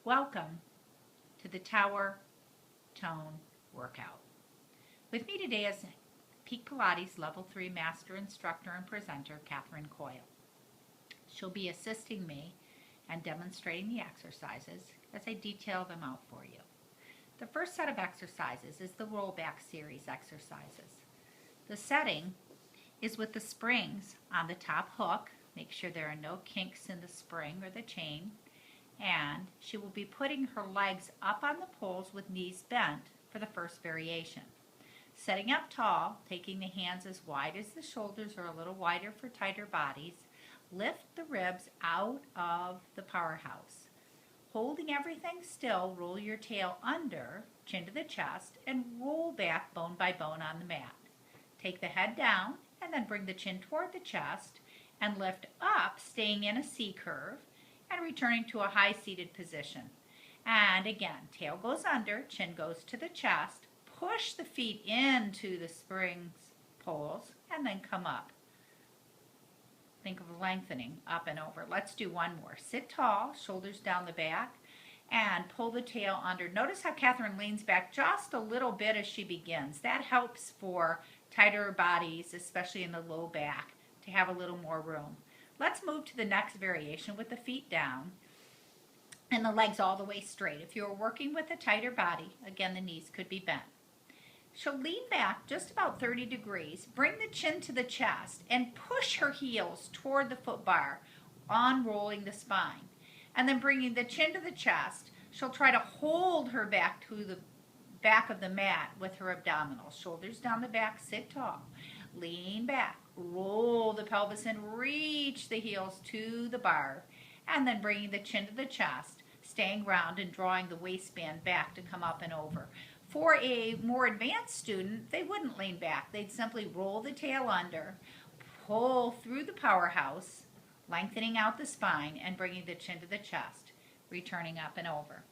Welcome to the Tower Tone Workout. With me today is Peak Pilates Level 3 Master Instructor and Presenter, Catherine Coyle. She'll be assisting me and demonstrating the exercises as I detail them out for you. The first set of exercises is the Rollback Series exercises. The setting is with the springs on the top hook. Make sure there are no kinks in the spring or the chain. And she will be putting her legs up on the poles with knees bent for the first variation. Setting up tall, taking the hands as wide as the shoulders or a little wider for tighter bodies. Lift the ribs out of the powerhouse. Holding everything still, roll your tail under, chin to the chest, and roll back bone by bone on the mat. Take the head down and then bring the chin toward the chest and lift up, staying in a C curve and returning to a high seated position. And again, tail goes under, chin goes to the chest, push the feet into the springs poles, and then come up. Think of lengthening up and over. Let's do one more. Sit tall, shoulders down the back, and pull the tail under. Notice how Catherine leans back just a little bit as she begins. That helps for tighter bodies, especially in the low back, to have a little more room. Let's move to the next variation with the feet down and the legs all the way straight. If you're working with a tighter body, again, the knees could be bent. She'll lean back just about 30 degrees, bring the chin to the chest, and push her heels toward the foot bar, unrolling the spine. And then bringing the chin to the chest, she'll try to hold her back to the back of the mat with her abdominals. Shoulders down the back, sit tall. Lean back, roll the pelvis and reach the heels to the bar, and then bringing the chin to the chest, staying round and drawing the waistband back to come up and over. For a more advanced student, they wouldn't lean back. They'd simply roll the tail under, pull through the powerhouse, lengthening out the spine and bringing the chin to the chest, returning up and over.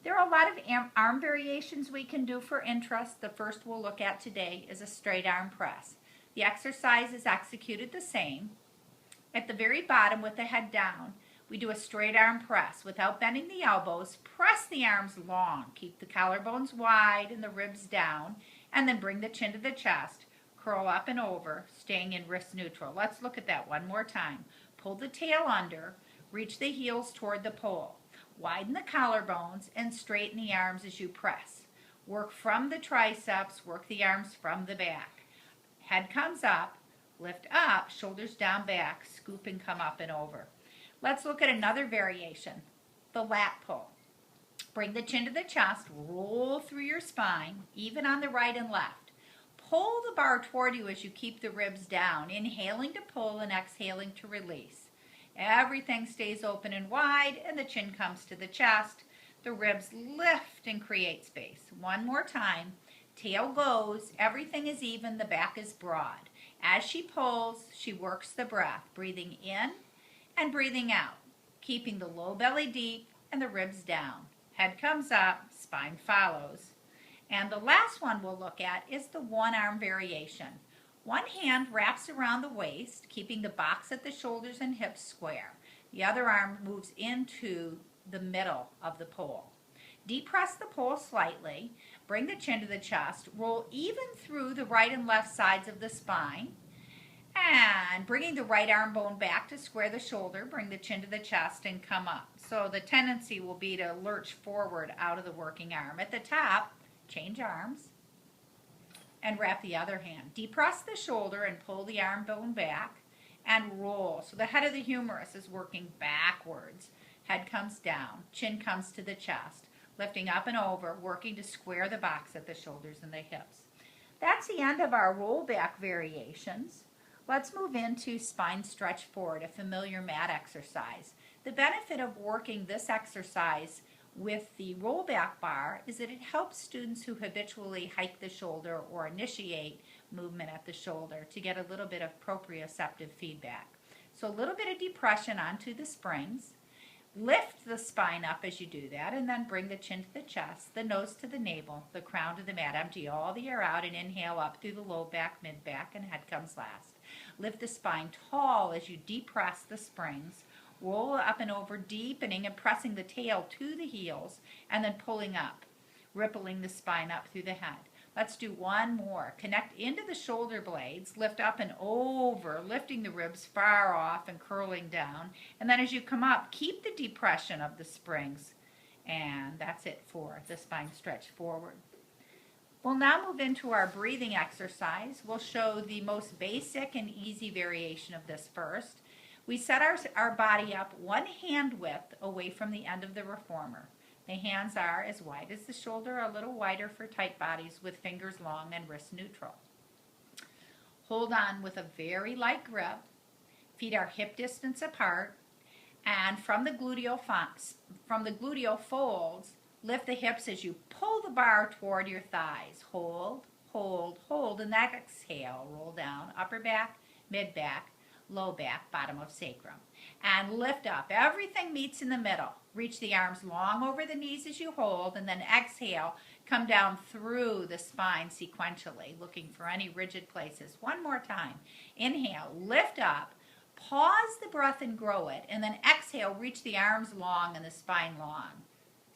There are a lot of arm variations we can do for interest. The first we'll look at today is a straight arm press. The exercise is executed the same. At the very bottom with the head down, we do a straight arm press. Without bending the elbows, press the arms long. Keep the collarbones wide and the ribs down, and then bring the chin to the chest. Curl up and over, staying in wrist neutral. Let's look at that one more time. Pull the tail under, reach the heels toward the pole. Widen the collarbones and straighten the arms as you press. Work from the triceps, work the arms from the back. Head comes up, lift up, shoulders down back, scoop and come up and over. Let's look at another variation, the lat pull. Bring the chin to the chest, roll through your spine, even on the right and left. Pull the bar toward you as you keep the ribs down, inhaling to pull and exhaling to release. Everything stays open and wide, and the chin comes to the chest. The ribs lift and create space. One more time. Tail goes. Everything is even. The back is broad. As she pulls, she works the breath, breathing in and breathing out, keeping the low belly deep and the ribs down. Head comes up, spine follows. And the last one we'll look at is the one arm variation. One hand wraps around the waist, keeping the box at the shoulders and hips square. The other arm moves into the middle of the pole. Depress the pole slightly, bring the chin to the chest, roll even through the right and left sides of the spine, and bringing the right arm bone back to square the shoulder, bring the chin to the chest and come up. So the tendency will be to lurch forward out of the working arm. At the top, change arms, and wrap the other hand. Depress the shoulder and pull the arm bone back and roll. So the head of the humerus is working backwards. Head comes down, chin comes to the chest, lifting up and over, working to square the box at the shoulders and the hips. That's the end of our rollback variations. Let's move into spine stretch forward, a familiar mat exercise. The benefit of working this exercise with the rollback bar is that it helps students who habitually hike the shoulder or initiate movement at the shoulder to get a little bit of proprioceptive feedback. So a little bit of depression onto the springs. Lift the spine up as you do that, and then bring the chin to the chest, the nose to the navel, the crown to the mat. Empty all the air out and inhale up through the low back, mid back, and head comes last. Lift the spine tall as you depress the springs. Roll up and over, deepening and pressing the tail to the heels, and then pulling up, rippling the spine up through the head. Let's do one more. Connect into the shoulder blades, lift up and over, lifting the ribs far off and curling down. And then as you come up, keep the depression of the springs. And that's it for the spine stretch forward. We'll now move into our breathing exercise. We'll show the most basic and easy variation of this first. We set our body up one hand width away from the end of the reformer. The hands are as wide as the shoulder, a little wider for tight bodies, with fingers long and wrists neutral. Hold on with a very light grip. Feet are hip distance apart. And from the gluteal folds, lift the hips as you pull the bar toward your thighs. Hold, hold, hold, and then exhale. Roll down, upper back, mid back, low back, bottom of sacrum. And lift up. Everything meets in the middle. Reach the arms long over the knees as you hold, and then exhale. Come down through the spine sequentially, looking for any rigid places. One more time. Inhale, lift up, pause the breath and grow it, and then exhale, reach the arms long and the spine long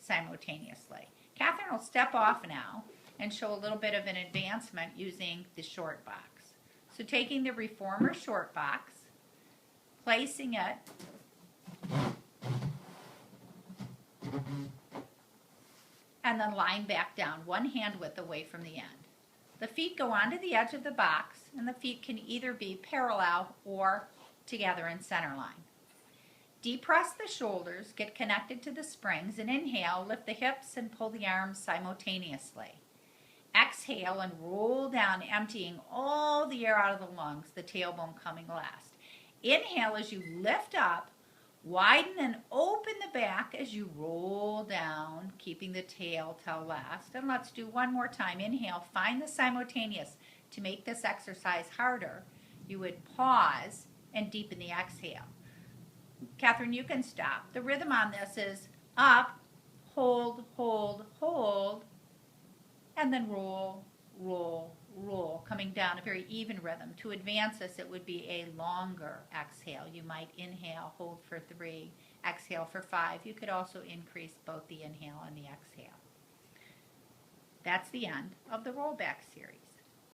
simultaneously. Catherine will step off now and show a little bit of an advancement using the short box. So taking the reformer short box, placing it and then lying back down, one hand width away from the end. The feet go onto the edge of the box, and the feet can either be parallel or together in center line. Depress the shoulders, get connected to the springs, and inhale, lift the hips and pull the arms simultaneously. Exhale and roll down, emptying all the air out of the lungs, the tailbone coming last. Inhale as you lift up, widen and open the back as you roll down, keeping the tail till last. And let's do one more time. Inhale, find the simultaneous. To make this exercise harder, you would pause and deepen the exhale. Catherine, you can stop. The rhythm on this is up, hold, hold, hold, and then roll, roll, roll, coming down, a very even rhythm. To advance this, it would be a longer exhale. You might inhale, hold for 3, exhale for 5. You could also increase both the inhale and the exhale. That's the end of the rollback series.